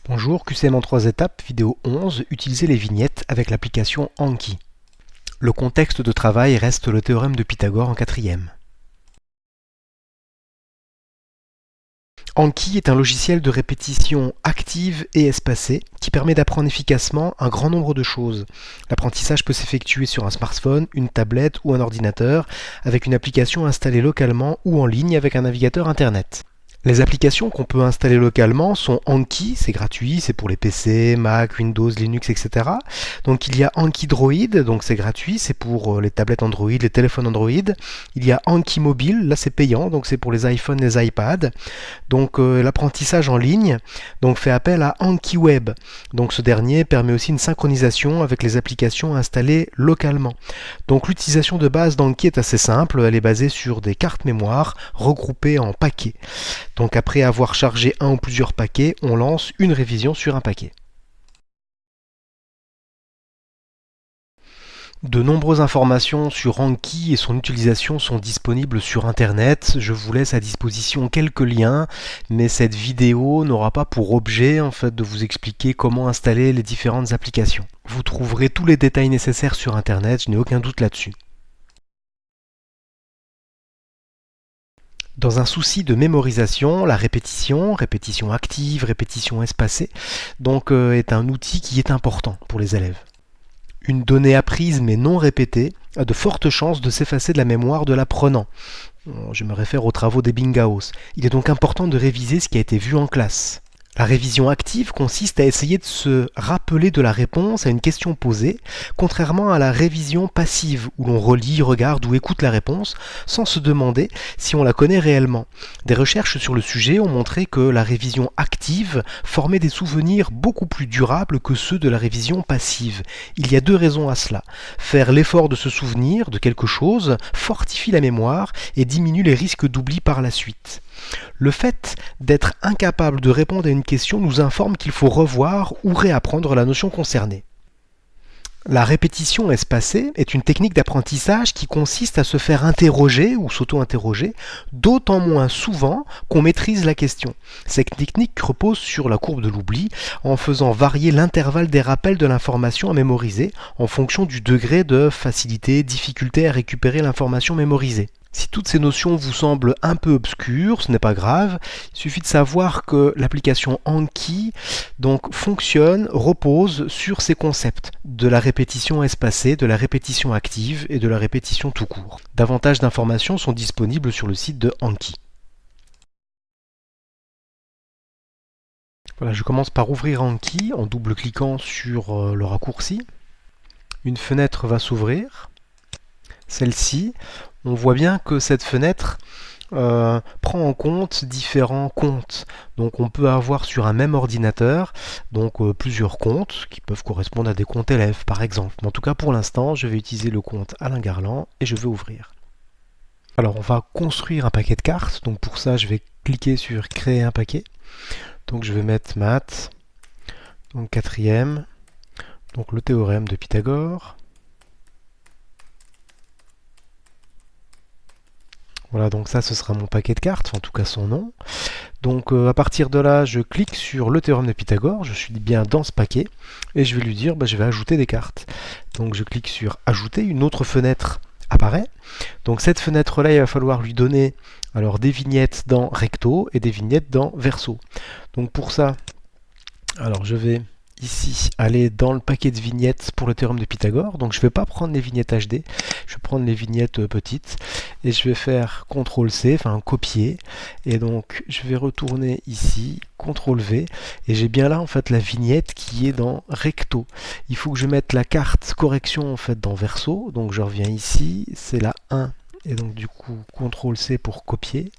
Bonjour, QCM en 3 étapes, vidéo 11, utiliser les vignettes avec l'application Anki. Le contexte de travail reste le théorème de Pythagore en quatrième. Anki est un logiciel de répétition active et espacée qui permet d'apprendre efficacement un grand nombre de choses. L'apprentissage peut s'effectuer sur un smartphone, une tablette ou un ordinateur avec une application installée localement ou en ligne avec un navigateur internet. Les applications qu'on peut installer localement sont Anki, c'est gratuit, c'est pour les PC, Mac, Windows, Linux, etc. Donc il y a Anki Droid, donc c'est gratuit, c'est pour les tablettes Android, les téléphones Android. Il y a Anki Mobile, là c'est payant, donc c'est pour les iPhones, les iPads. Donc l'apprentissage en ligne donc fait appel à Anki Web. Donc ce dernier permet aussi une synchronisation avec les applications installées localement. Donc l'utilisation de base d'Anki est assez simple, elle est basée sur des cartes mémoire regroupées en paquets. Donc après avoir chargé un ou plusieurs paquets, on lance une révision sur un paquet. De nombreuses informations sur Anki et son utilisation sont disponibles sur Internet. Je vous laisse à disposition quelques liens, mais cette vidéo n'aura pas pour objet en fait de vous expliquer comment installer les différentes applications. Vous trouverez tous les détails nécessaires sur Internet, je n'ai aucun doute là-dessus. Dans un souci de mémorisation, la répétition, répétition active, répétition espacée, donc est un outil qui est important pour les élèves. Une donnée apprise mais non répétée a de fortes chances de s'effacer de la mémoire de l'apprenant. Je me réfère aux travaux d'Ebbinghaus. Il est donc important de réviser ce qui a été vu en classe. La révision active consiste à essayer de se rappeler de la réponse à une question posée, contrairement à la révision passive, où l'on relit, regarde ou écoute la réponse, sans se demander si on la connaît réellement. Des recherches sur le sujet ont montré que la révision active formait des souvenirs beaucoup plus durables que ceux de la révision passive. Il y a deux raisons à cela. Faire l'effort de se souvenir de quelque chose fortifie la mémoire et diminue les risques d'oubli par la suite. Le fait d'être incapable de répondre à une question nous informe qu'il faut revoir ou réapprendre la notion concernée. La répétition espacée est une technique d'apprentissage qui consiste à se faire interroger ou s'auto-interroger, d'autant moins souvent qu'on maîtrise la question. Cette technique repose sur la courbe de l'oubli, en faisant varier l'intervalle des rappels de l'information à mémoriser en fonction du degré de facilité, difficulté à récupérer l'information mémorisée. Si toutes ces notions vous semblent un peu obscures, ce n'est pas grave, il suffit de savoir que l'application Anki fonctionne, repose sur ces concepts de la répétition espacée, de la répétition active et de la répétition tout court. Davantage d'informations sont disponibles sur le site de Anki. Voilà, je commence par ouvrir Anki en double-cliquant sur le raccourci. Une fenêtre va s'ouvrir. Celle-ci, on voit bien que cette fenêtre prend en compte différents comptes. Donc on peut avoir sur un même ordinateur plusieurs comptes qui peuvent correspondre à des comptes élèves par exemple. Mais en tout cas pour l'instant je vais utiliser le compte Alain Garland et je vais ouvrir. Alors on va construire un paquet de cartes. Donc pour ça je vais cliquer sur créer un paquet. Donc je vais mettre maths, donc quatrième, donc le théorème de Pythagore. Voilà, donc ça, ce sera mon paquet de cartes, en tout cas son nom. Donc à partir de là, je clique sur le théorème de Pythagore, je suis bien dans ce paquet, et je vais lui dire, je vais ajouter des cartes. Donc je clique sur ajouter, une autre fenêtre apparaît. Donc cette fenêtre-là, il va falloir lui donner alors des vignettes dans recto et des vignettes dans verso. Donc pour ça, alors je vais ici aller dans le paquet de vignettes pour le théorème de Pythagore. Donc je ne vais pas prendre les vignettes HD, je vais prendre les vignettes petites et je vais faire CTRL-C, enfin copier. Et donc je vais retourner ici, CTRL-V, et j'ai bien là en fait la vignette qui est dans recto. Il faut que je mette la carte correction en fait dans verso. Donc je reviens ici, c'est la 1. Et donc du coup CTRL-C pour copier.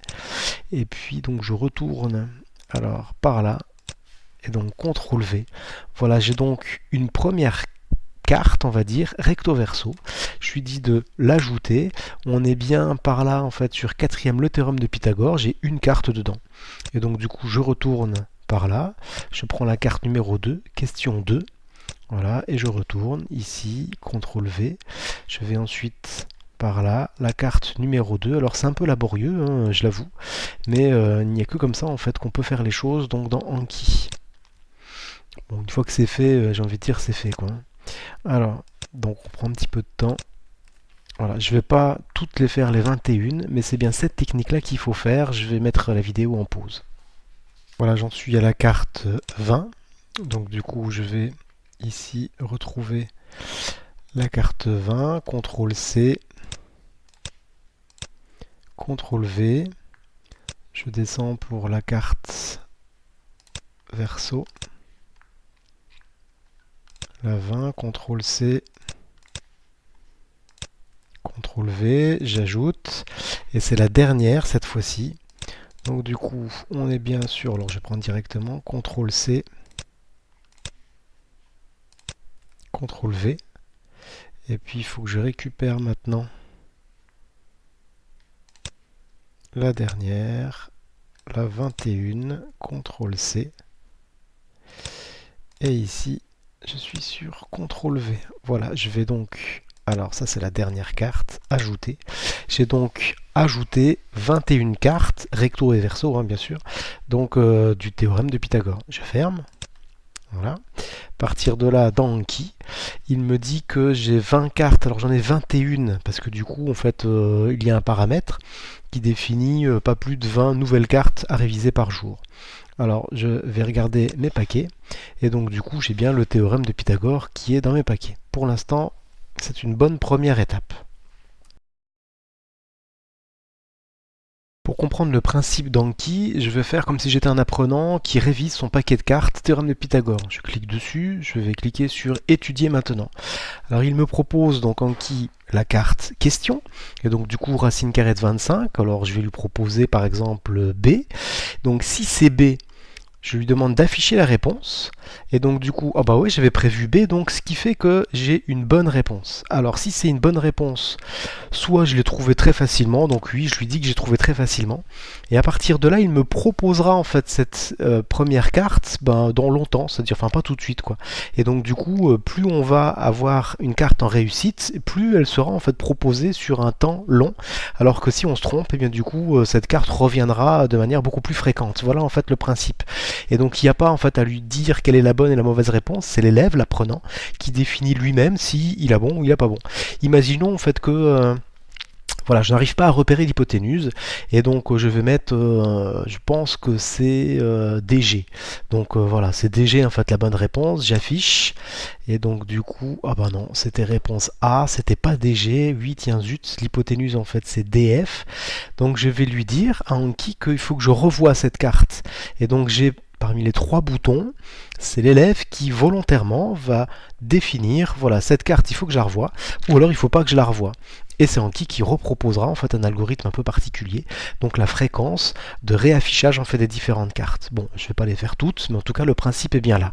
Et puis donc je retourne alors par là. Et donc CTRL-V. Voilà, j'ai donc une première carte, on va dire, recto verso. Je lui dis de l'ajouter. On est bien par là, en fait, sur quatrième, le théorème de Pythagore. J'ai une carte dedans. Et donc, du coup, je retourne par là. Je prends la carte numéro 2, question 2. Voilà, et je retourne ici, CTRL-V. Je vais ensuite par là, la carte numéro 2. Alors c'est un peu laborieux, hein, je l'avoue, mais il n'y a que comme ça en fait qu'on peut faire les choses donc dans Anki. Bon, une fois que c'est fait, j'ai envie de dire c'est fait quoi. Alors, donc on prend un petit peu de temps. Voilà, je vais pas toutes les faire les 21, mais c'est bien cette technique-là qu'il faut faire. Je vais mettre la vidéo en pause. Voilà, j'en suis à la carte 20. Donc du coup, je vais ici retrouver la carte 20, CTRL C, CTRL V. Je descends pour la carte verso. La 20, CTRL C, CTRL V, j'ajoute. Et c'est la dernière cette fois-ci. Donc du coup, on est bien sûr, alors je vais prendre directement, CTRL C, CTRL V. Et puis il faut que je récupère maintenant la dernière, la 21, CTRL C. Et ici, je suis sur CTRL V. Voilà, je vais donc, alors ça c'est la dernière carte, ajouter. J'ai donc ajouté 21 cartes, recto et verso hein, bien sûr, donc du théorème de Pythagore. Je ferme. Voilà. À partir de là, dans Anki, il me dit que j'ai 20 cartes. Alors j'en ai 21 parce que du coup, en fait, il y a un paramètre qui définit pas plus de 20 nouvelles cartes à réviser par jour. Alors je vais regarder mes paquets et donc du coup, j'ai bien le théorème de Pythagore qui est dans mes paquets. Pour l'instant, c'est une bonne première étape. Pour comprendre le principe d'Anki, je vais faire comme si j'étais un apprenant qui révise son paquet de cartes théorème de Pythagore. Je clique dessus, je vais cliquer sur étudier maintenant. Alors il me propose donc Anki la carte question, et donc du coup racine carrée de 25, alors je vais lui proposer par exemple B. Donc si c'est B, je lui demande d'afficher la réponse. Et donc du coup, ah bah oui, j'avais prévu B, donc ce qui fait que j'ai une bonne réponse. Alors si c'est une bonne réponse, soit je l'ai trouvé très facilement, donc oui, je lui dis que j'ai trouvé très facilement. Et à partir de là, il me proposera en fait cette première carte dans longtemps, c'est-à-dire enfin pas tout de suite quoi. Et donc du coup, plus on va avoir une carte en réussite, plus elle sera en fait proposée sur un temps long. Alors que si on se trompe, et bien du coup, cette carte reviendra de manière beaucoup plus fréquente. Voilà en fait le principe. Et donc il n'y a pas en fait à lui dire quelle est la bonne et la mauvaise réponse, c'est l'élève, l'apprenant, qui définit lui-même si il a bon ou il n'a pas bon. Imaginons en fait que voilà, je n'arrive pas à repérer l'hypoténuse et donc je vais mettre, je pense que c'est DG. Donc voilà, c'est DG en fait la bonne réponse, j'affiche et donc du coup, ah bah non, c'était réponse A, c'était pas DG, oui tiens zut, l'hypoténuse en fait c'est DF. Donc je vais lui dire à Anki qu'il faut que je revoie cette carte. Et donc j'ai parmi les trois boutons, c'est l'élève qui volontairement va définir, voilà, cette carte il faut que je la revoie, ou alors il ne faut pas que je la revoie. Et c'est Anki qui reproposera en fait un algorithme un peu particulier, donc la fréquence de réaffichage en fait des différentes cartes. Bon, je ne vais pas les faire toutes, mais en tout cas le principe est bien là.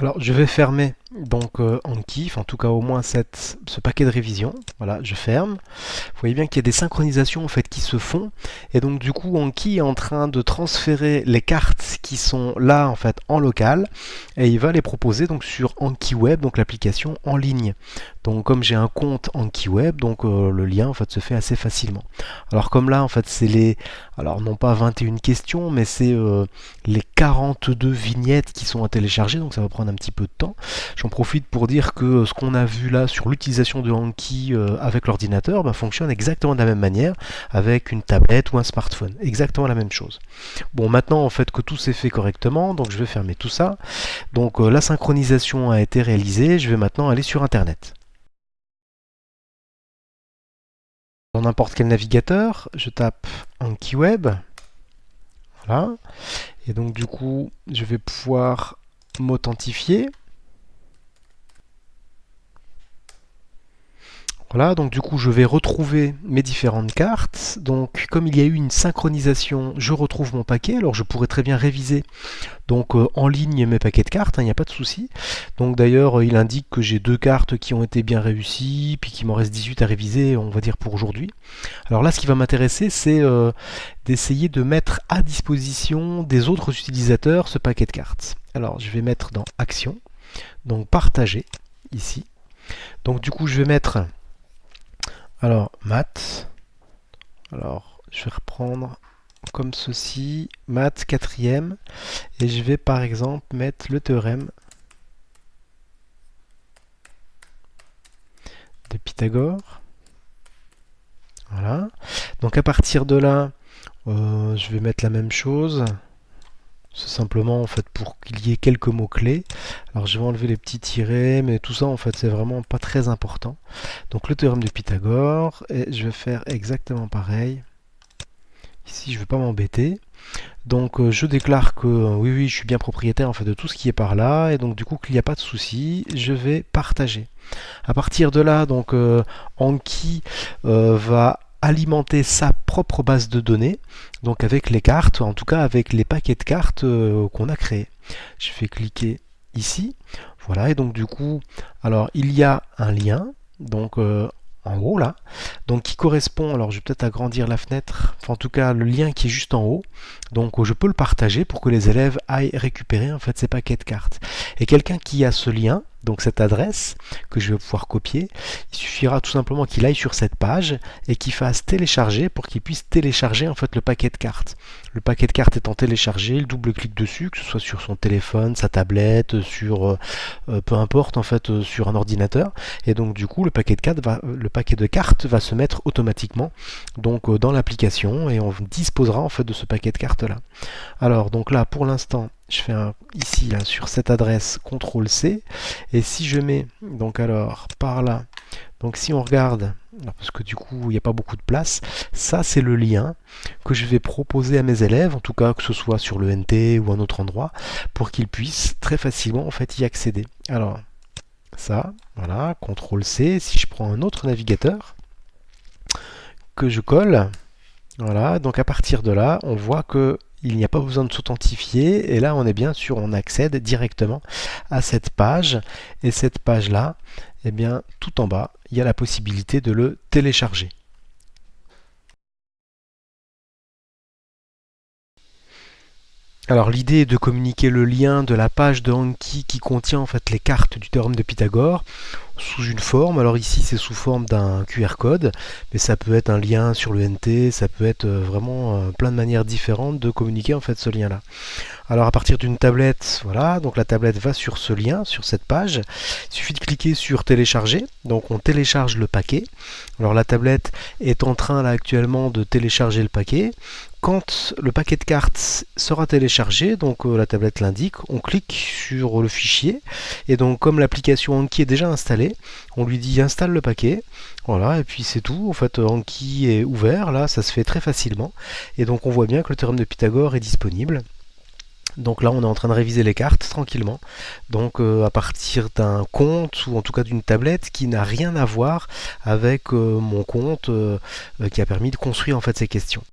Alors je vais fermer donc Anki, en tout cas au moins ce paquet de révision. Voilà, je ferme. Vous voyez bien qu'il y a des synchronisations en fait qui se font et donc du coup Anki est en train de transférer les cartes qui sont là en fait en local et il va les proposer donc sur Anki Web, donc l'application en ligne. Donc comme j'ai un compte Anki Web, donc le lien en fait se fait assez facilement. Alors comme là en fait c'est alors non pas 21 questions mais c'est les 42 vignettes qui sont à télécharger, donc ça va prendre un petit peu de temps. J'en profite pour dire que ce qu'on a vu là sur l'utilisation de Anki avec l'ordinateur fonctionne exactement de la même manière avec une tablette ou un smartphone. Exactement la même chose. Bon, maintenant en fait que tout s'est fait correctement, donc je vais fermer tout ça. Donc la synchronisation a été réalisée, je vais maintenant aller sur Internet. Dans n'importe quel navigateur, je tape Anki Web. Voilà. Et donc du coup, je vais pouvoir m'authentifier. Voilà, donc du coup je vais retrouver mes différentes cartes. Donc comme il y a eu une synchronisation, je retrouve mon paquet. Alors je pourrais très bien réviser donc en ligne mes paquets de cartes, il n'y a pas de souci. Donc d'ailleurs il indique que j'ai 2 cartes qui ont été bien réussies, puis qu'il m'en reste 18 à réviser, on va dire pour aujourd'hui. Alors là ce qui va m'intéresser c'est d'essayer de mettre à disposition des autres utilisateurs ce paquet de cartes. Alors je vais mettre dans Action, donc Partager, ici. Donc du coup je vais mettre alors, maths. Alors, je vais reprendre comme ceci, maths quatrième, et je vais par exemple mettre le théorème de Pythagore. Voilà. Donc à partir de là, je vais mettre la même chose. C'est simplement en fait pour qu'il y ait quelques mots-clés. Alors je vais enlever les petits tirets, mais tout ça en fait c'est vraiment pas très important. Donc le théorème de Pythagore, et je vais faire exactement pareil. Ici je ne vais pas m'embêter. Donc je déclare que oui, je suis bien propriétaire en fait de tout ce qui est par là, et donc du coup qu'il n'y a pas de souci, je vais partager. À partir de là, donc Anki va alimenter sa propre base de données, donc avec les cartes, en tout cas avec les paquets de cartes qu'on a créés. Je vais cliquer ici, voilà, et donc du coup, alors il y a un lien, donc en haut là, donc qui correspond, alors je vais peut-être agrandir la fenêtre, enfin en tout cas le lien qui est juste en haut, donc je peux le partager pour que les élèves aillent récupérer en fait ces paquets de cartes. Et quelqu'un qui a ce lien, donc cette adresse que je vais pouvoir copier, il suffira tout simplement qu'il aille sur cette page et qu'il fasse télécharger pour qu'il puisse télécharger en fait le paquet de cartes. Le paquet de cartes étant téléchargé, il double-clique dessus, que ce soit sur son téléphone, sa tablette, sur peu importe en fait sur un ordinateur, et donc du coup le paquet de cartes va se mettre automatiquement donc dans l'application et on disposera en fait de ce paquet de cartes là. Alors donc là pour l'instant je fais ici là, sur cette adresse CTRL-C, et si je mets donc alors par là, donc si on regarde, parce que du coup il n'y a pas beaucoup de place, ça c'est le lien que je vais proposer à mes élèves, en tout cas que ce soit sur le NT ou un autre endroit, pour qu'ils puissent très facilement en fait y accéder. Alors ça, voilà, CTRL-C, si je prends un autre navigateur que je colle, voilà, donc à partir de là, on voit que il n'y a pas besoin de s'authentifier, et là on est bien sûr, on accède directement à cette page, et cette page là, eh bien tout en bas, il y a la possibilité de le télécharger. Alors l'idée est de communiquer le lien de la page de Anki qui contient en fait les cartes du théorème de Pythagore sous une forme. Alors ici c'est sous forme d'un QR code, mais ça peut être un lien sur le NT, ça peut être vraiment plein de manières différentes de communiquer en fait ce lien là. Alors à partir d'une tablette, voilà, donc la tablette va sur ce lien, sur cette page. Il suffit de cliquer sur télécharger, donc on télécharge le paquet. Alors la tablette est en train là actuellement de télécharger le paquet. Quand le paquet de cartes sera téléchargé, donc la tablette l'indique, on clique sur le fichier, et donc comme l'application Anki est déjà installée, on lui dit installe le paquet, voilà, et puis c'est tout. En fait Anki est ouvert, là ça se fait très facilement, et donc on voit bien que le théorème de Pythagore est disponible. Donc là on est en train de réviser les cartes tranquillement, donc à partir d'un compte ou en tout cas d'une tablette qui n'a rien à voir avec mon compte qui a permis de construire en fait ces questions.